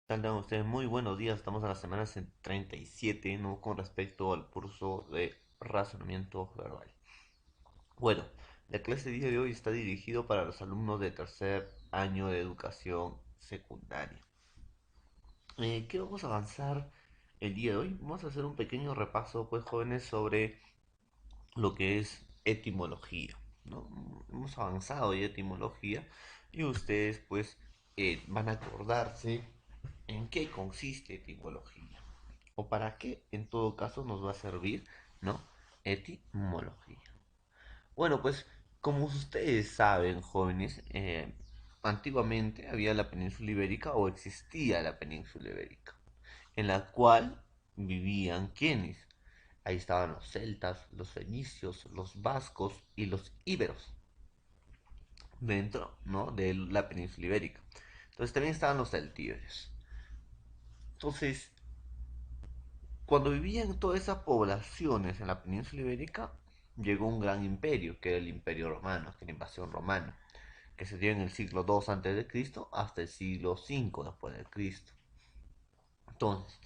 Tengan ustedes muy buenos días. Estamos en la semana 37, ¿no? Con respecto al curso de razonamiento verbal. Bueno, la clase del día de hoy está dirigido para los alumnos de tercer año de educación secundaria. ¿Qué vamos a avanzar el día de hoy? Vamos a hacer un pequeño repaso, pues, jóvenes, sobre lo que es etimología, ¿no? Hemos avanzado ya etimología y ustedes, pues, van a acordarse en qué consiste etimología o para qué en todo caso nos va a servir, ¿no? Etimología. Bueno, pues como ustedes saben, jóvenes, antiguamente había la península ibérica o existía la península ibérica, en la cual vivían quienes. Ahí estaban los celtas, los fenicios, los vascos y los íberos dentro, ¿no? De la península ibérica. Entonces también estaban los celtíberos. Entonces, cuando vivían todas esas poblaciones en la península ibérica, llegó un gran imperio, que era el Imperio Romano, que era la invasión romana, que se dio en el siglo II antes de Cristo hasta el siglo V después de Cristo. Entonces,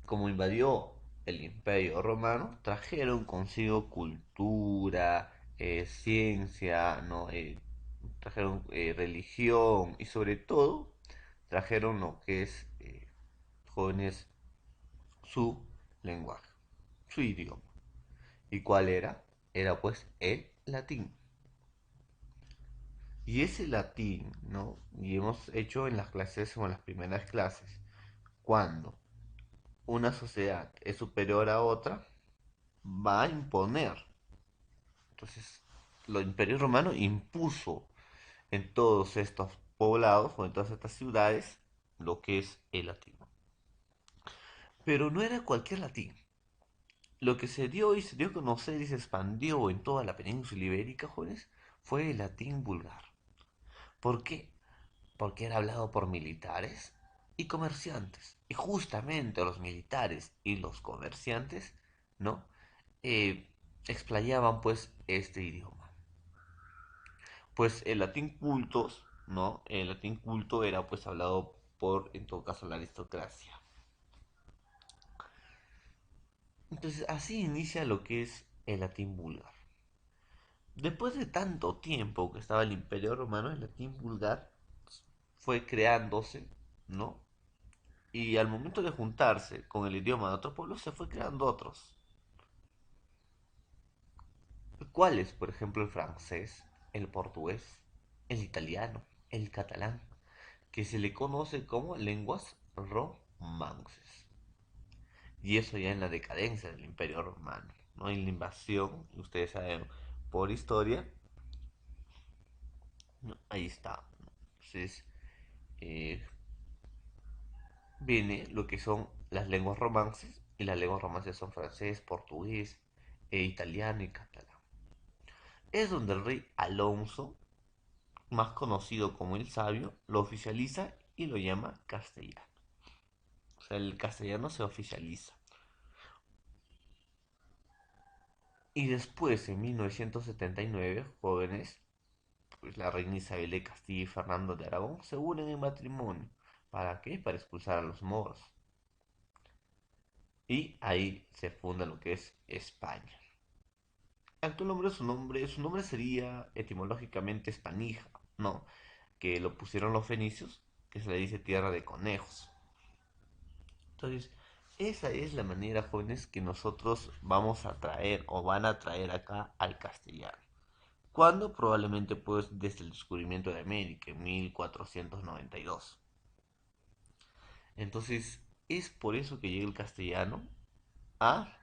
como invadió el Imperio Romano, trajeron consigo cultura, ciencia, ¿no? Trajeron religión y sobre todo trajeron lo que es jóvenes su lenguaje, su idioma. ¿Y cuál era? Era pues el latín. Y ese latín, ¿no? Y hemos hecho en las clases o en las primeras clases, cuando una sociedad es superior a otra, va a imponer. Entonces, el Imperio Romano impuso en todos estos poblados o en todas estas ciudades lo que es el latín. Pero no era cualquier latín. Lo que se dio y se dio a conocer y se expandió en toda la península ibérica, jóvenes, fue el latín vulgar. ¿Por qué? Porque era hablado por militares y comerciantes. Y justamente los militares y los comerciantes, ¿no? Eh, explayaban pues este idioma. Pues el latín cultos, ¿no? El latín culto era pues hablado por, en todo caso, la aristocracia. Entonces así inicia lo que es el latín vulgar. Después de tanto tiempo que estaba el Imperio Romano, el latín vulgar fue creándose, ¿no? Y al momento de juntarse con el idioma de otros pueblos, se fue creando otros. ¿Cuáles? Por ejemplo, el francés, el portugués, el italiano, el catalán, que se le conoce como lenguas romances. Y eso ya en la decadencia del Imperio Romano, ¿no? En la invasión, ustedes saben por historia, ¿no? Ahí está. Entonces, eh, viene lo que son las lenguas romances, y las lenguas romances son francés, portugués, italiano y catalán. Es donde el rey Alonso, más conocido como el Sabio, lo oficializa y lo llama castellano. O sea, el castellano se oficializa. Y después, en 1979, jóvenes, pues la reina Isabel de Castilla y Fernando de Aragón se unen en matrimonio. ¿Para qué? Para expulsar a los moros. Y ahí se funda lo que es España. Actual su nombre sería etimológicamente Espanija, ¿no? Que lo pusieron los fenicios, que se le dice tierra de conejos. Entonces, esa es la manera, jóvenes, que nosotros vamos a traer o van a traer acá al castellano. ¿Cuándo? Probablemente pues desde el descubrimiento de América en 1492. Entonces, es por eso que llega el castellano a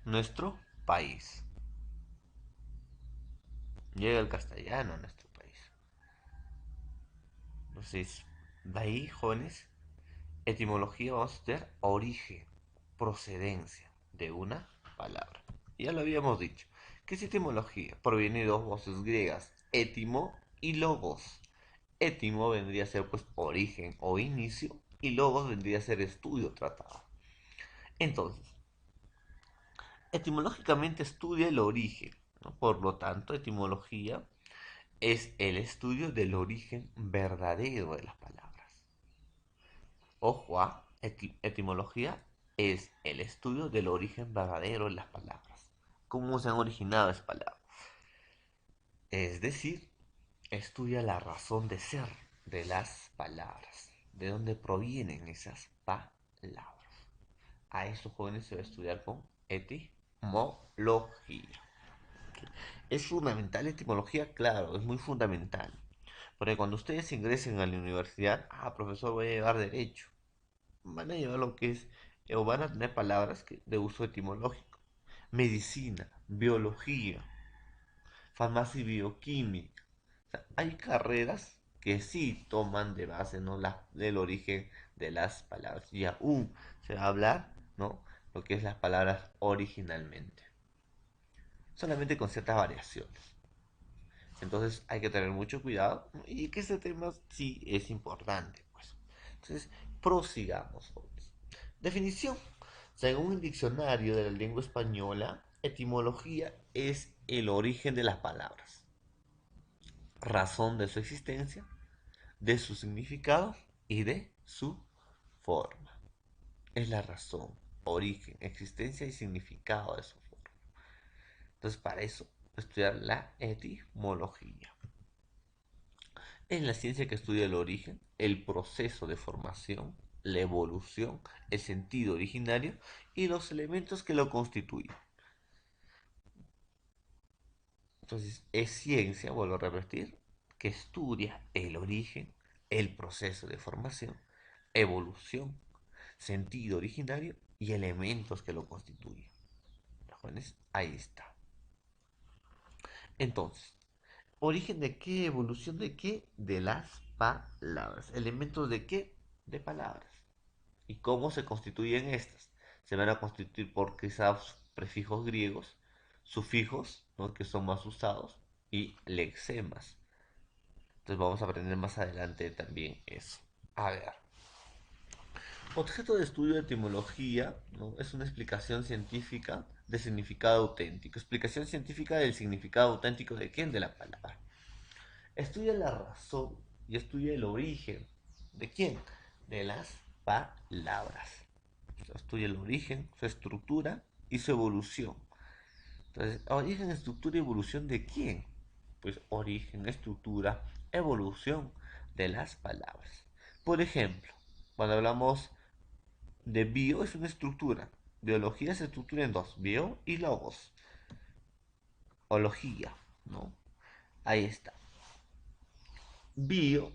nuestro país. Llega el castellano a nuestro país. Entonces, de ahí, jóvenes, etimología vamos a estudiar origen, procedencia de una palabra. Ya lo habíamos dicho. ¿Qué es etimología? Proviene de dos voces griegas, etimo y logos. Etimo vendría a ser pues origen o inicio y logos vendría a ser estudio, tratado. Entonces, etimológicamente estudia el origen, ¿no? Por lo tanto, etimología es el estudio del origen verdadero de las palabras. Ojo a etimología es el estudio del origen verdadero de las palabras. ¿Cómo se han originado esas palabras? Es decir, estudia la razón de ser de las palabras, de dónde provienen esas palabras. A estos jóvenes se va a estudiar con etimología. ¿Es fundamental la etimología? Claro, es muy fundamental. Porque cuando ustedes ingresen a la universidad, profesor, voy a llevar derecho. Van a llevar lo que es, o van a tener palabras de uso etimológico. Medicina, biología, farmacia y bioquímica. O sea, hay carreras que sí toman de base, ¿no? Del origen de las palabras. Y aún se va a hablar, ¿no? Lo que es las palabras originalmente. Solamente con ciertas variaciones. Entonces hay que tener mucho cuidado, ¿no? Y que este tema sí es importante, pues. Entonces, prosigamos, jóvenes. Definición. Según el diccionario de la lengua española, etimología es el origen de las palabras, razón de su existencia, de su significado y de su forma. Es la razón, origen, existencia y significado de su forma. Entonces, para eso, estudiar la etimología. Es la ciencia que estudia el origen, el proceso de formación, la evolución, el sentido originario y los elementos que lo constituyen. Entonces, es ciencia, vuelvo a repetir, que estudia el origen, el proceso de formación, evolución, sentido originario y elementos que lo constituyen. Jóvenes, ahí está. Entonces, ¿origen de qué? ¿Evolución de qué? De las palabras. ¿Elementos de qué? De palabras. ¿Y cómo se constituyen estas? Se van a constituir por quizás prefijos griegos, sufijos, ¿no? Que son más usados, y lexemas. Entonces vamos a aprender más adelante también eso. A ver. Objeto de estudio de etimología, ¿no? Es una explicación científica de significado auténtico. Explicación científica del significado auténtico de quién? De la palabra. Estudia la razón y estudia el origen. ¿De quién? De las palabras. Estudia el origen, su estructura y su evolución. Entonces, origen, estructura y evolución de quién? Pues origen, estructura, evolución de las palabras. Por ejemplo, cuando hablamos de bio es una estructura. Biología se estructura en dos, bio y logos. Ología, ¿no? Ahí está. Bio,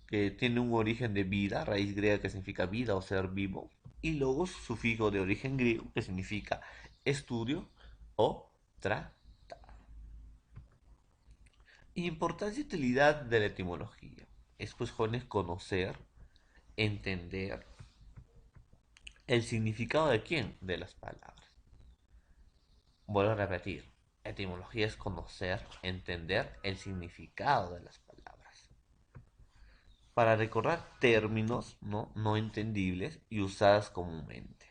que tiene un origen de vida, raíz griega que significa vida o ser vivo, y logos, sufijo de origen griego que significa estudio o tratar. Importancia y utilidad de la etimología. Es pues, jóvenes, conocer, entender el significado de quién, de las palabras. Vuelvo a repetir, etimología es conocer, entender el significado de las palabras. Para recordar términos no entendibles y usadas comúnmente.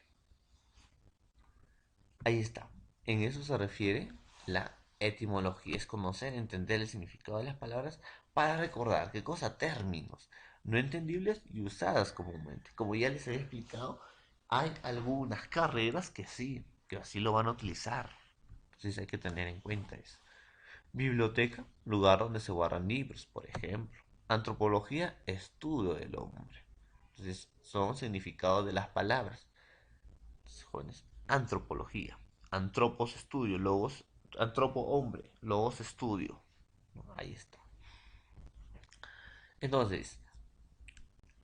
Ahí está. En eso se refiere la etimología. Es conocer, entender el significado de las palabras para recordar qué cosa, términos no entendibles y usadas comúnmente. Como ya les he explicado, hay algunas carreras que sí, que así lo van a utilizar. Entonces hay que tener en cuenta eso. Biblioteca, lugar donde se guardan libros, por ejemplo. Antropología, estudio del hombre. Entonces son significados de las palabras. Entonces, jóvenes, antropología. Antropos, estudio. Logos, antropo, hombre. Logos, estudio. ¿No? Ahí está. Entonces,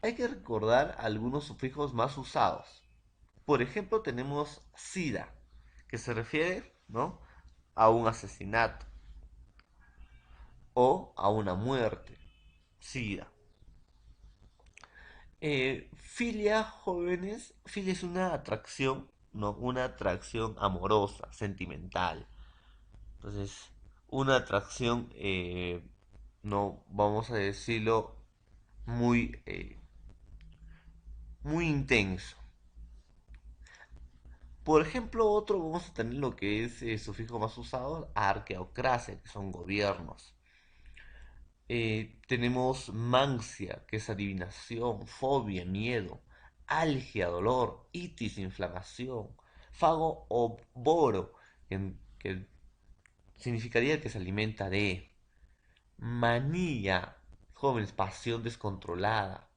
hay que recordar algunos sufijos más usados. Por ejemplo, tenemos SIDA, que se refiere, ¿no?, a un asesinato o a una muerte. SIDA. Filia, jóvenes. Filia es una atracción, ¿no? Una atracción amorosa, sentimental. Entonces, una atracción, no, vamos a decirlo, muy intenso. Por ejemplo, otro vamos a tener lo que es sufijo más usado, arqueocracia, que son gobiernos. Tenemos mancia, que es adivinación, fobia, miedo. algia, dolor, itis, inflamación, fago o boro, que significaría que se alimenta de manía, jóvenes, pasión descontrolada,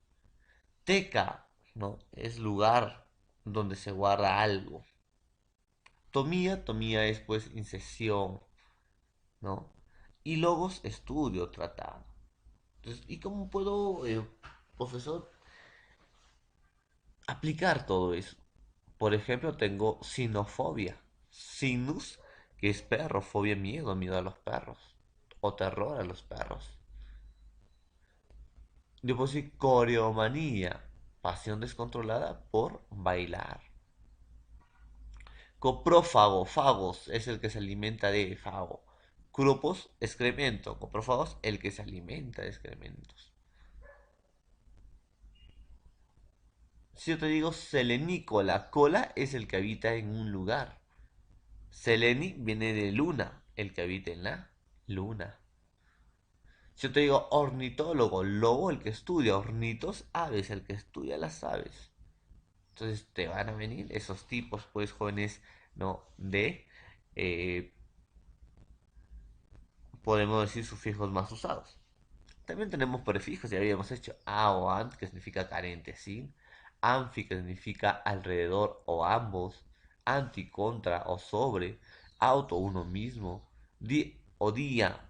teca, ¿no? Es lugar donde se guarda algo. Tomía es pues incesión, ¿no? Y logos, estudio, tratado. Entonces, ¿y cómo puedo, profesor, aplicar todo eso? Por ejemplo, tengo sinofobia. Sinus, que es perro, fobia, miedo, miedo a los perros. O terror a los perros. Yo puedo decir coreomanía, pasión descontrolada por bailar. Coprófago, fagos, es el que se alimenta de fago. Crupos, excremento. Coprófagos, el que se alimenta de excrementos. Si yo te digo selenícola, cola es el que habita en un lugar. Seleni viene de luna, el que habita en la luna. Si yo te digo ornitólogo, lobo, el que estudia, ornitos, aves, el que estudia las aves. Entonces te van a venir esos tipos, pues jóvenes, ¿no? De, eh, podemos decir, sufijos más usados. También tenemos prefijos, ya habíamos hecho a o ant, que significa carente, sin. Anfi, que significa alrededor o ambos. Anti, contra o sobre. Auto, uno mismo. Di o día,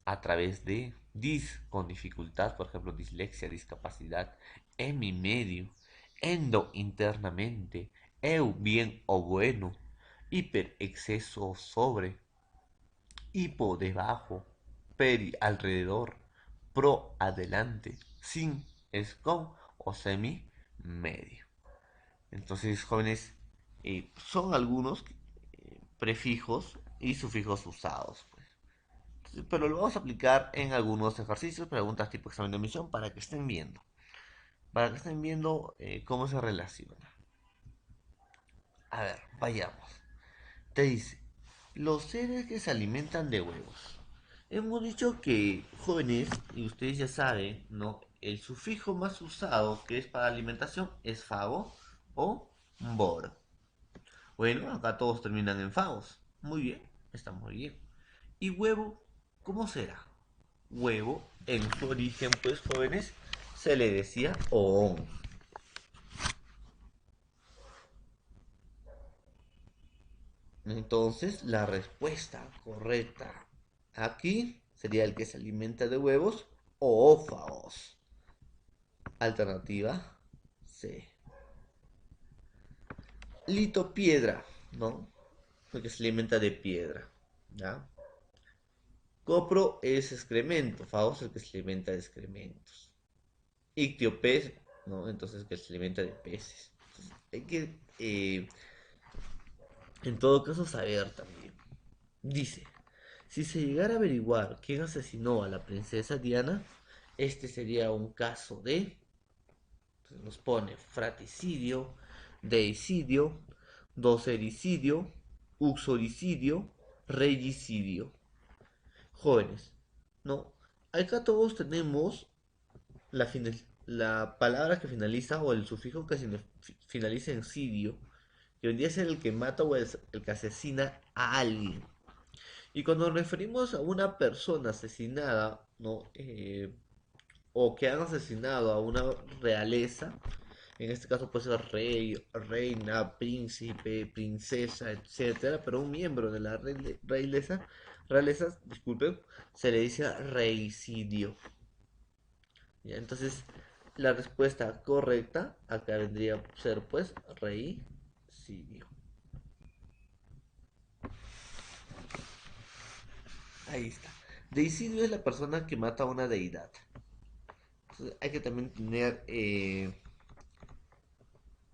a través de. Dis, con dificultad, por ejemplo, dislexia, discapacidad. Emi, medio. Endo, internamente. Eu, bien o bueno. Hiper, exceso o sobre. Hipo, debajo. Peri, alrededor. Pro, adelante. Sin, es con o semi, medio. Entonces, jóvenes, son algunos prefijos y sufijos usados, pues. Pero lo vamos a aplicar en algunos ejercicios, preguntas tipo examen de admisión, para que estén viendo cómo se relaciona. A ver, vayamos. Te dice, los seres que se alimentan de huevos. Hemos dicho que, jóvenes, y ustedes ya saben, ¿no? El sufijo más usado que es para alimentación es fago o boro. Bueno, acá todos terminan en fagos. Muy bien, está muy bien. ¿Y huevo? ¿Cómo será? Huevo, en su origen, pues, jóvenes, se le decía oón. Entonces, la respuesta correcta aquí sería el que se alimenta de huevos o ófagos. Alternativa C. Lito piedra, ¿no? Porque se alimenta de piedra, ¿ya? Copro es excremento, fagos es el que se alimenta de excrementos. Ictio pez, ¿no? Entonces que se alimenta de peces. Entonces, hay que, en todo caso, saber también. Dice, si se llegara a averiguar quién asesinó a la princesa Diana, este sería un caso de, entonces nos pone fratricidio, deicidio, docericidio, uxoricidio, regicidio. Jóvenes, ¿no? Acá todos tenemos la palabra que finaliza o el sufijo que finaliza en cidio, que vendría a ser el que mata o el que asesina a alguien. Y cuando nos referimos a una persona asesinada, ¿no? O que han asesinado a una realeza, en este caso puede ser rey, reina, príncipe, princesa, etcétera, pero un miembro de la realeza, disculpen, se le dice reicidio. ¿Ya? Entonces, la respuesta correcta acá vendría a ser pues reicidio. Ahí está. Deicidio es la persona que mata a una deidad. Entonces, hay que también tener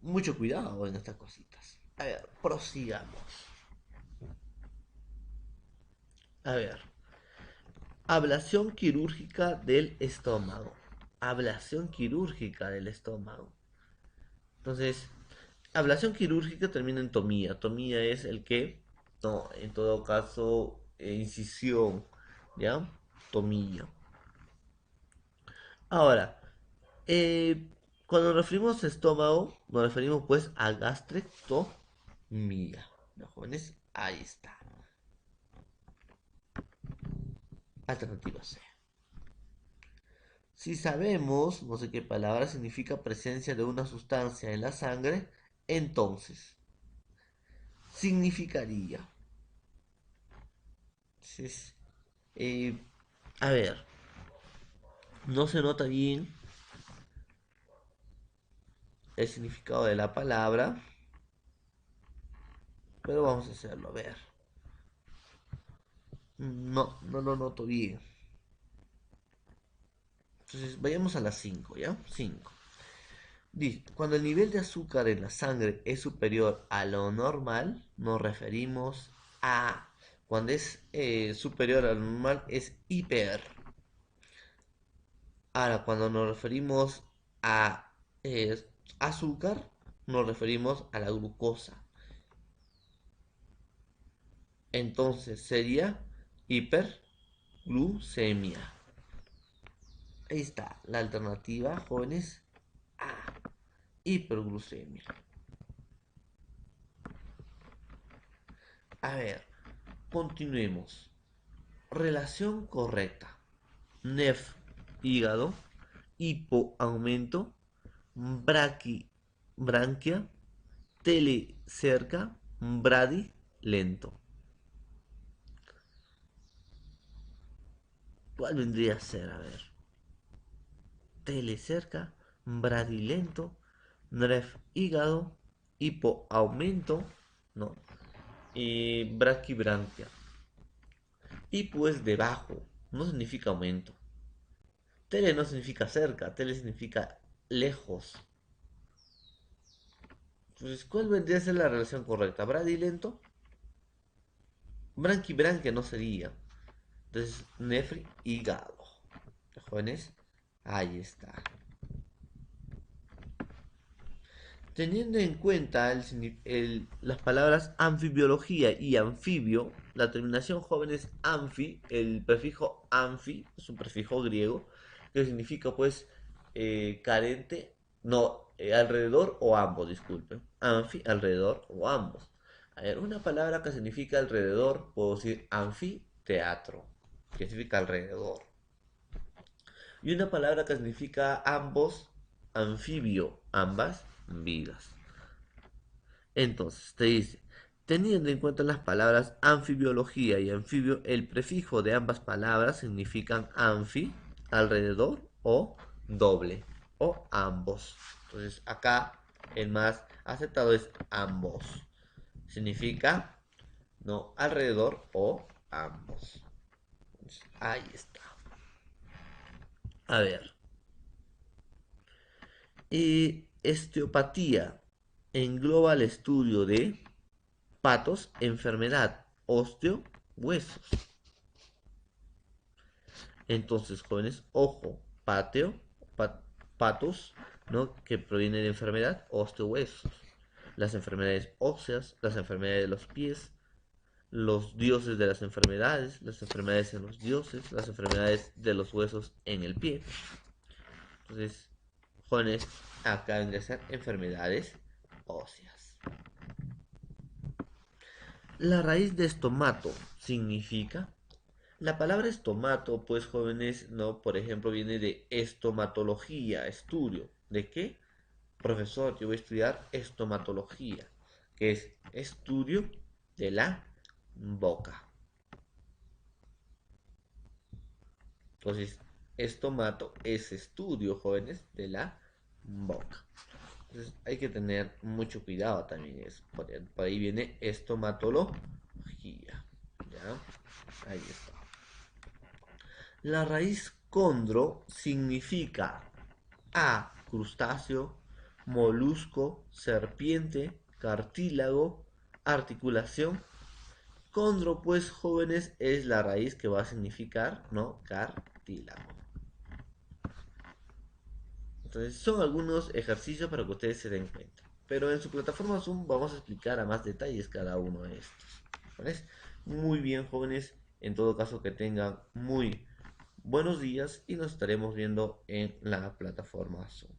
mucho cuidado en estas cositas. A ver, prosigamos. A ver, ablación quirúrgica del estómago. Ablación quirúrgica del estómago. Entonces, ablación quirúrgica termina en tomía. Tomía es el que, no, en todo caso, incisión, ¿ya? Tomía. Ahora, Cuando nos referimos a estómago, nos referimos pues a gastrectomía. ¿No, jóvenes? Ahí está. Alternativa C. Si sabemos, no sé qué palabra significa presencia de una sustancia en la sangre, entonces significaría. Entonces, eh, a ver, no se nota bien el significado de la palabra, pero vamos a hacerlo, a ver. No, no lo noto bien. Entonces, vayamos a las 5, ¿ya? 5. Dice, cuando el nivel de azúcar en la sangre es superior a lo normal, nos referimos a... Cuando es superior a lo normal es hiper. Ahora, cuando nos referimos a azúcar, nos referimos a la glucosa. Entonces sería hiperglucemia. Ahí está la alternativa, jóvenes, a hiperglucemia. A ver, continuemos. Relación correcta. Nef, hígado. Hipo, aumento. Branquia. Tele, cerca. Brady, lento. ¿Cuál vendría a ser? A ver. Tele, cerca. Brady, lento. Nef, hígado. Hipo, aumento. No. Y braquibranquia. Hipo es debajo. No significa aumento. Tele no significa cerca, tele significa lejos. Entonces, ¿cuál vendría a ser la relación correcta? ¿Brady lento? Branquia no sería. Entonces, nefri, hígado. Jóvenes, ahí está. Teniendo en cuenta las palabras anfibiología y anfibio, la terminación jóvenes anfi, el prefijo anfi, es un prefijo griego, que significa pues carente, no, alrededor o ambos, disculpen. Anfi, alrededor o ambos. A ver, una palabra que significa alrededor, puedo decir anfiteatro, que significa alrededor. Y una palabra que significa ambos, anfibio, ambas vidas. Entonces, te dice, teniendo en cuenta las palabras anfibiología y anfibio, el prefijo de ambas palabras significan anfi, alrededor o doble o ambos. Entonces, acá el más aceptado es ambos. Significa no alrededor o ambos. Entonces, ahí está. A ver. Osteopatía engloba el estudio de patos, enfermedad, osteo, huesos. Entonces, jóvenes, ojo, patos, ¿no? Que proviene de enfermedad, osteo, huesos. Las enfermedades óseas, las enfermedades de los pies, los dioses de las enfermedades en los dioses, las enfermedades de los huesos en el pie. Entonces, jóvenes, acá vendrían a ser enfermedades óseas. La raíz de estomato significa. La palabra estomato, pues jóvenes, no, por ejemplo, viene de estomatología, estudio. ¿De qué? Profesor, yo voy a estudiar estomatología, que es estudio de la boca. Entonces, estomato es estudio, jóvenes, de la boca. Entonces, hay que tener mucho cuidado también. Por ahí viene estomatología. ¿Ya? Ahí está. La raíz condro significa A. Crustáceo, molusco, serpiente, cartílago, articulación. Condro, pues jóvenes, es la raíz que va a significar, ¿no? Cartílago. Entonces, son algunos ejercicios para que ustedes se den cuenta. Pero en su plataforma Zoom vamos a explicar a más detalles cada uno de estos. ¿Vale? Muy bien, jóvenes. En todo caso, que tengan muy buenos días y nos estaremos viendo en la plataforma Zoom.